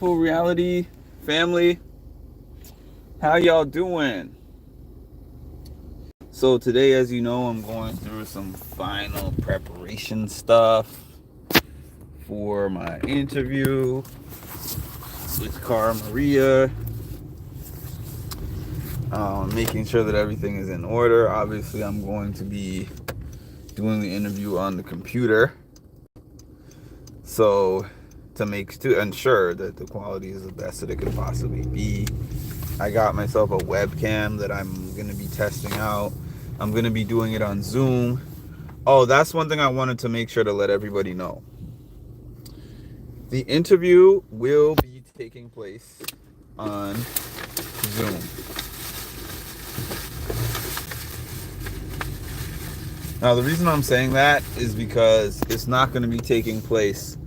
Full reality family, how y'all doing? So today, as you know, I'm going through some final preparation stuff for my interview with Cara Maria. Making sure that everything is in order. Obviously, I'm going to be doing the interview on the computer, so to ensure that the quality is the best that it could possibly be. I got myself a webcam that I'm going to be testing out. I'm going to be doing it on Zoom. Oh, that's one thing I wanted to make sure to let everybody know. The interview will be taking place on Zoom. Now, the reason I'm saying that is because it's not going to be taking place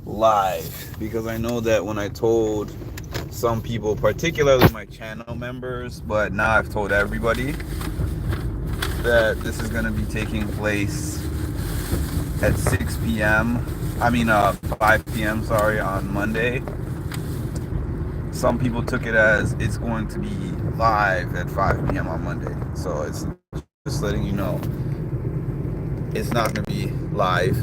live. Because I know that when I told some people, particularly my channel members, but now I've told everybody that this is going to be taking place at 6 p.m. 5 p.m. Sorry, on Monday. Some people took it as it's going to be live at 5 p.m. on Monday. So it's just letting you know it's not going to be live.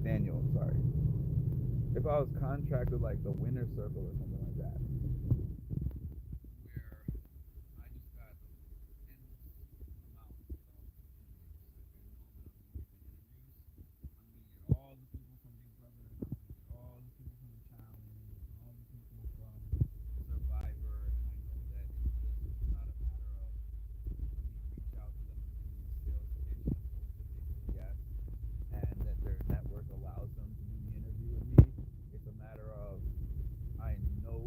Daniel, sorry. If I was contracted like the winner circle or something like that, and that their network allows them to do the interview with me. It's a matter of I know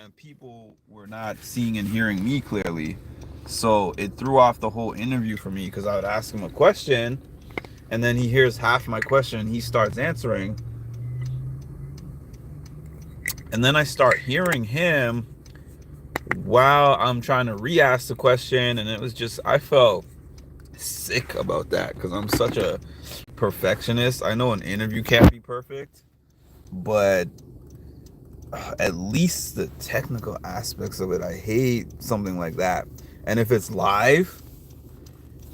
and people were not seeing and hearing me clearly. So it threw off the whole interview for me because I would ask him a question, and then he hears half my question and he starts answering. And then I start hearing him while I'm trying to re ask the question. And it was just, I felt sick about that because I'm such a perfectionist. I know an interview can't be perfect, but at least the technical aspects of it, I hate something like that. And if it's live,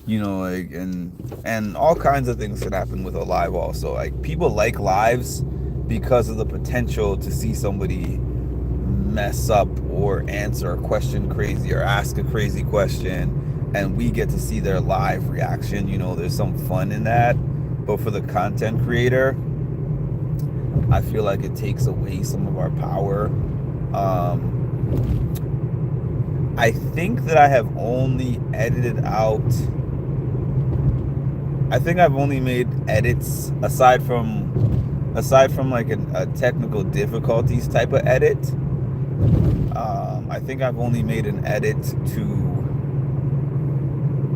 like, and all kinds of things can happen with a live also. Like, people like lives because of the potential to see somebody mess up or answer a question crazy or ask a crazy question, and we get to see their live reaction. There's some fun in that. But for the content creator, I feel like it takes away some of our power. I think that I think I've only made edits aside from like a technical difficulties type of edit. I think I've only made an edit to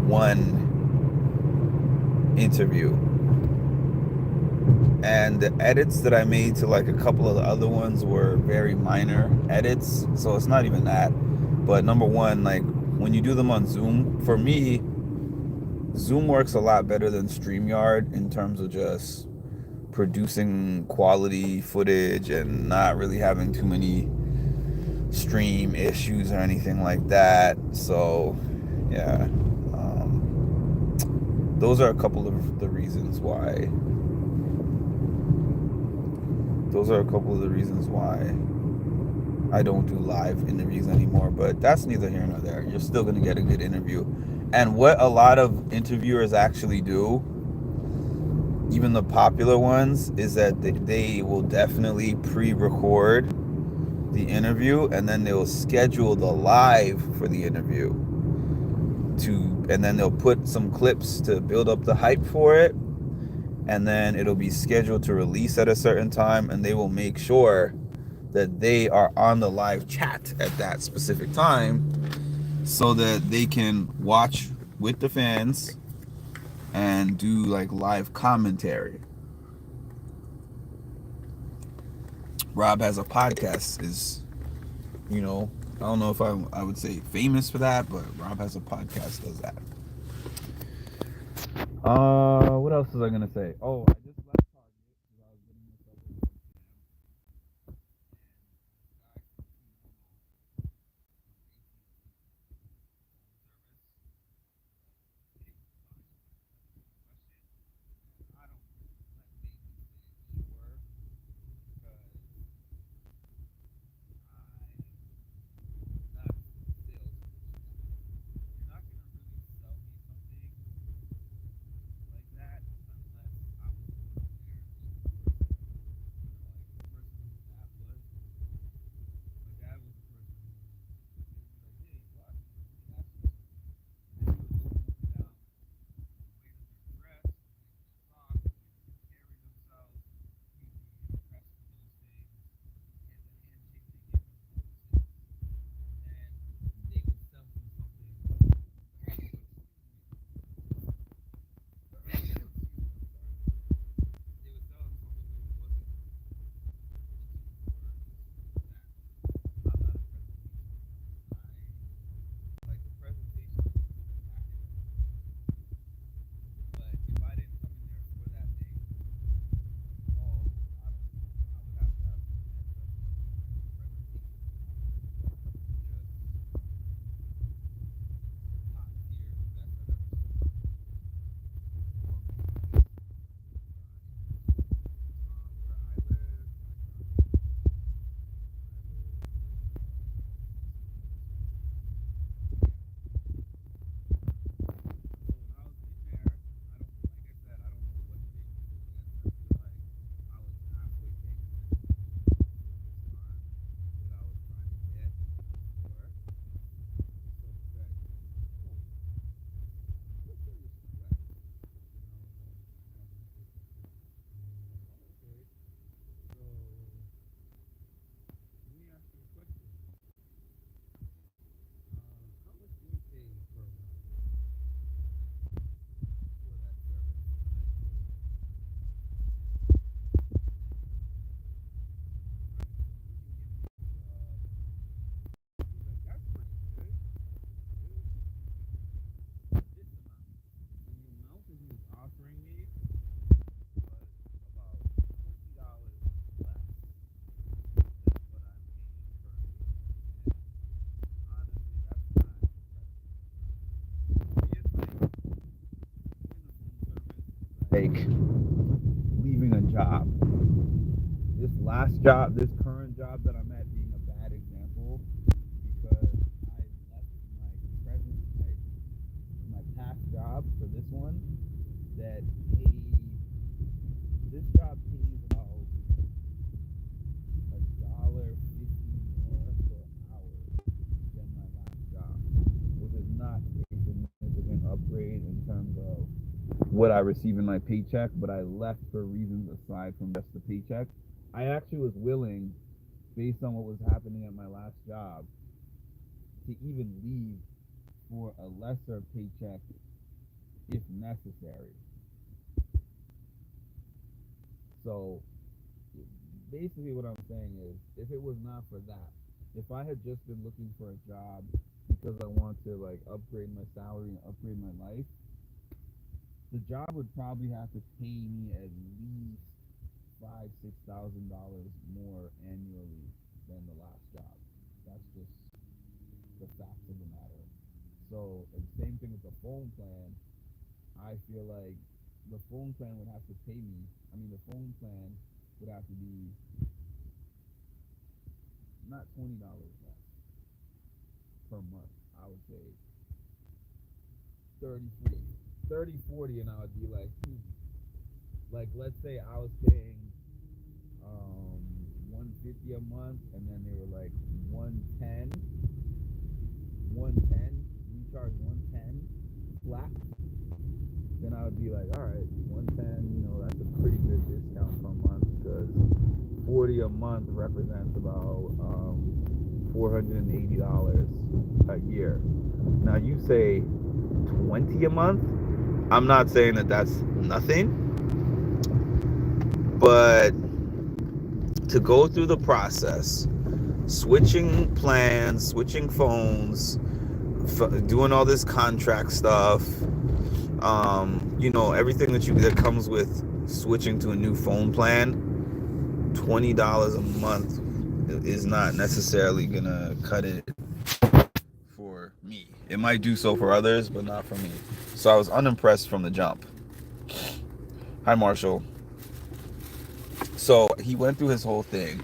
one interview. And the edits that I made to like a couple of the other ones were very minor edits. So it's not even that. But number one, like, when you do them on Zoom, for me, Zoom works a lot better than StreamYard in terms of just producing quality footage and not really having too many stream issues or anything like that. So, yeah, those are a couple of the reasons why. I don't do live interviews anymore. But that's neither here nor there. You're still gonna get a good interview. And what a lot of interviewers actually do, even the popular ones, is that they will definitely pre-record the interview, and then they'll schedule the live for the interview and then they'll put some clips to build up the hype for it, and then it'll be scheduled to release at a certain time, and they will make sure that they are on the live chat at that specific time so that they can watch with the fans and do like live commentary. Rob Has a Podcast is, I don't know if I would say famous for that, but Rob Has a Podcast does that. What else was I gonna say? Oh, I just left Target because I was getting myself a webcam. I don't let me say sure because I'm not a sales. You're not gonna really sell me something like that unless I was like leaving a job. This current job that I'm at being a bad example because I left my past job for this one that paid, this job pays about $1.50 more per hour than my last job, which is not a significant upgrade in terms of what I receive in my paycheck, but I left for reasons aside from just the paycheck. I actually was willing, based on what was happening at my last job, to even leave for a lesser paycheck if necessary. So basically what I'm saying is, if it was not for that, if I had just been looking for a job because I want to like upgrade my salary and upgrade my life, the job would probably have to pay me at least $5,000-$6,000 more annually than the last job. That's just the facts of the matter. So, and same thing with the phone plan. I feel like the phone plan would have to pay me. I mean, the phone plan would have to be not $20 less per month. I would say 30, 40, and I would be like, like let's say I was paying 150 a month, and then they were like 110, we charge 110 flat. Then I would be like, all right, 110, that's a pretty good discount per month because 40 a month represents about $480 a year. Now you say 20 a month. I'm not saying that that's nothing, but to go through the process, switching plans, switching phones, doing all this contract stuff, everything that comes with switching to a new phone plan, $20 a month is not necessarily gonna cut it for me. It might do so for others, but not for me. So I was unimpressed from the jump. Hi, Marshall. So he went through his whole thing.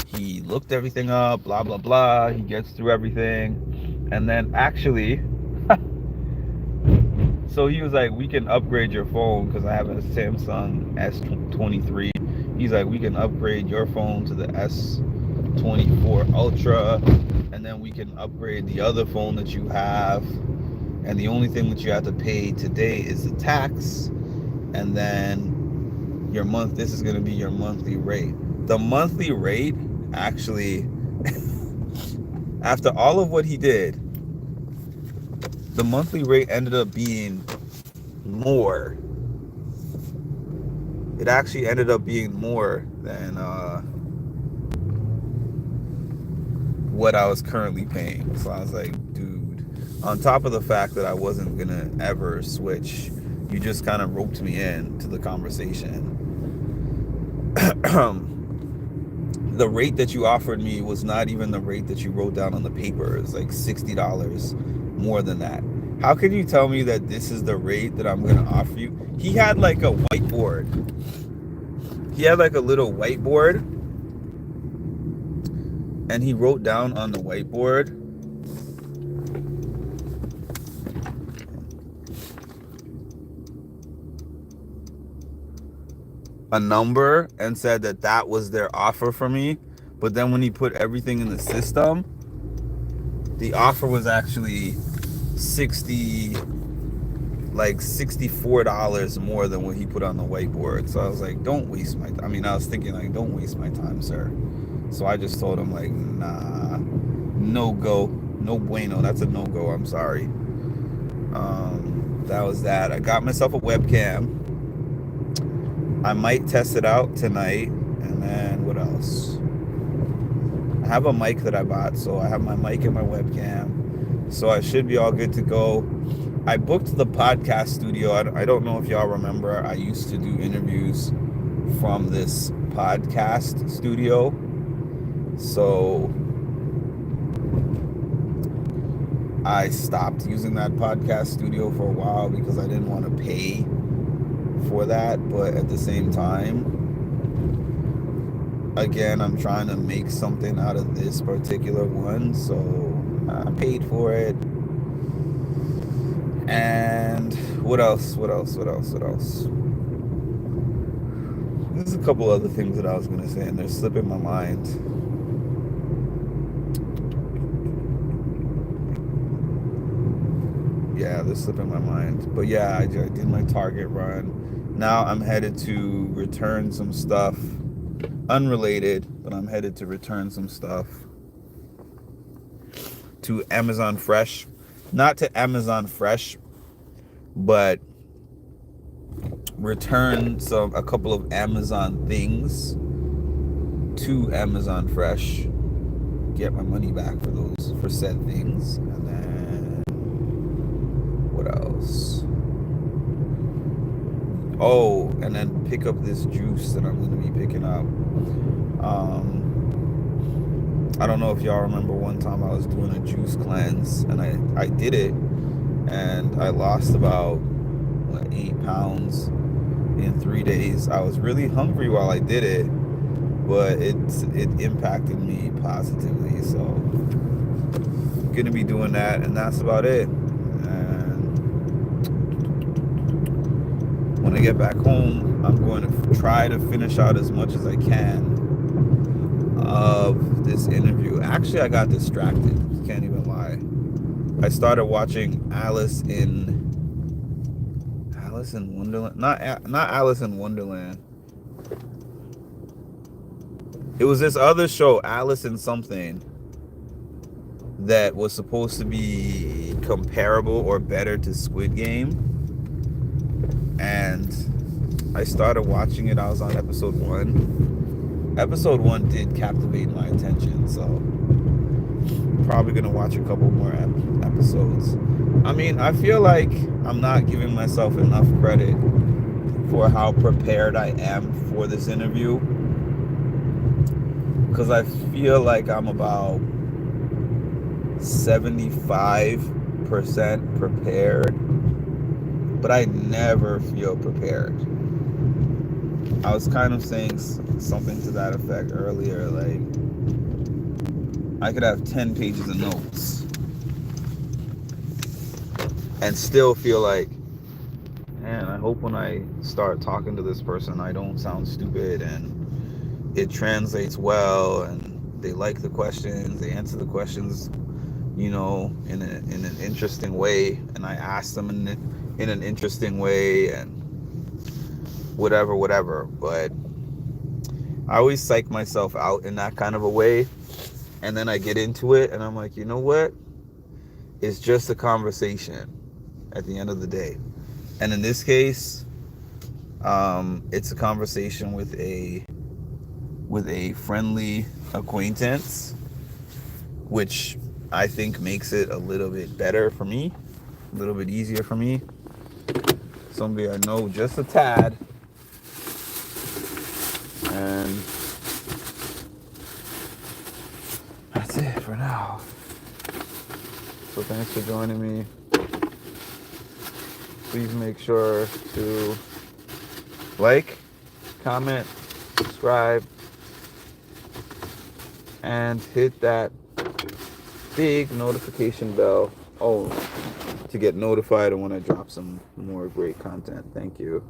He looked everything up, blah, blah, blah. He gets through everything. And then actually, so he was like, we can upgrade your phone because I have a Samsung S23. He's like, we can upgrade your phone to the S24 Ultra. And then we can upgrade the other phone that you have. And the only thing that you have to pay today is the tax. And then this is going to be your monthly rate. The monthly rate, actually, after all of what he did, the monthly rate ended up being more. It actually ended up being more than what I was currently paying. So I was like, dude, on top of the fact that I wasn't going to ever switch, you just kind of roped me in to the conversation. The rate that you offered me was not even the rate that you wrote down on the paper. It was like $60 more than that. How can you tell me that this is the rate that I'm going to offer you? He had like a whiteboard. He had like a little whiteboard, and he wrote down on the whiteboard a number and said that was their offer for me. But then when he put everything in the system, the offer was actually $64 more than what he put on the whiteboard. So I was like, don't waste my time. I mean, I was thinking like, don't waste my time, sir. So I just told him like, nah, no go, no bueno. That's a no go. I'm sorry. That was that. I got myself a webcam. I might test it out tonight. And then what else? I have a mic that I bought. So I have my mic and my webcam. So I should be all good to go. I booked the podcast studio. I don't know if y'all remember. I used to do interviews from this podcast studio. So I stopped using that podcast studio for a while because I didn't want to pay for that, but at the same time, again, I'm trying to make something out of this particular one, so I paid for it. And what else? There's a couple other things that I was gonna say, and they're slipping my mind. Yeah, they're slipping my mind. But yeah, I did my Target run. Now I'm headed to return some stuff. Unrelated, but I'm headed to return some stuff to Amazon Fresh. Not to Amazon Fresh, but return a couple of Amazon things to Amazon Fresh. Get my money back for said things. And then what else? Oh, and then pick up this juice that I'm going to be picking up. I don't know if y'all remember one time I was doing a juice cleanse, and I did it, and I lost about 8 pounds in 3 days. I was really hungry while I did it, but it impacted me positively. So I'm gonna be doing that, and that's about it. And when I get back home, I'm going to try to finish out as much as I can of this interview. Actually, I got distracted. Can't even lie. I started watching Alice in Wonderland. Not Alice in Wonderland. It was this other show, Alice in something, that was supposed to be comparable or better to Squid Game. And I started watching it. I was on episode 1. Episode 1 did captivate my attention, so probably gonna watch a couple more episodes. I mean, I feel like I'm not giving myself enough credit for how prepared I am for this interview, because I feel like I'm about 75% prepared, but I never feel prepared. I was kind of saying something to that effect earlier, like I could have 10 pages of notes and still feel like, man, I hope when I start talking to this person I don't sound stupid and it translates well and they like the questions, they answer the questions, in an interesting way, and I ask them in an interesting way, and whatever. But I always psych myself out in that kind of a way, and then I get into it and I'm like, you know what? It's just a conversation at the end of the day. And in this case, it's a conversation with a friendly acquaintance, which I think makes it a little bit better for me, a little bit easier for me. Somebody I know just a tad. And that's it for now. So thanks for joining me. Please make sure to like, comment, subscribe, and hit that big notification bell to get notified when I drop some more great content. Thank you.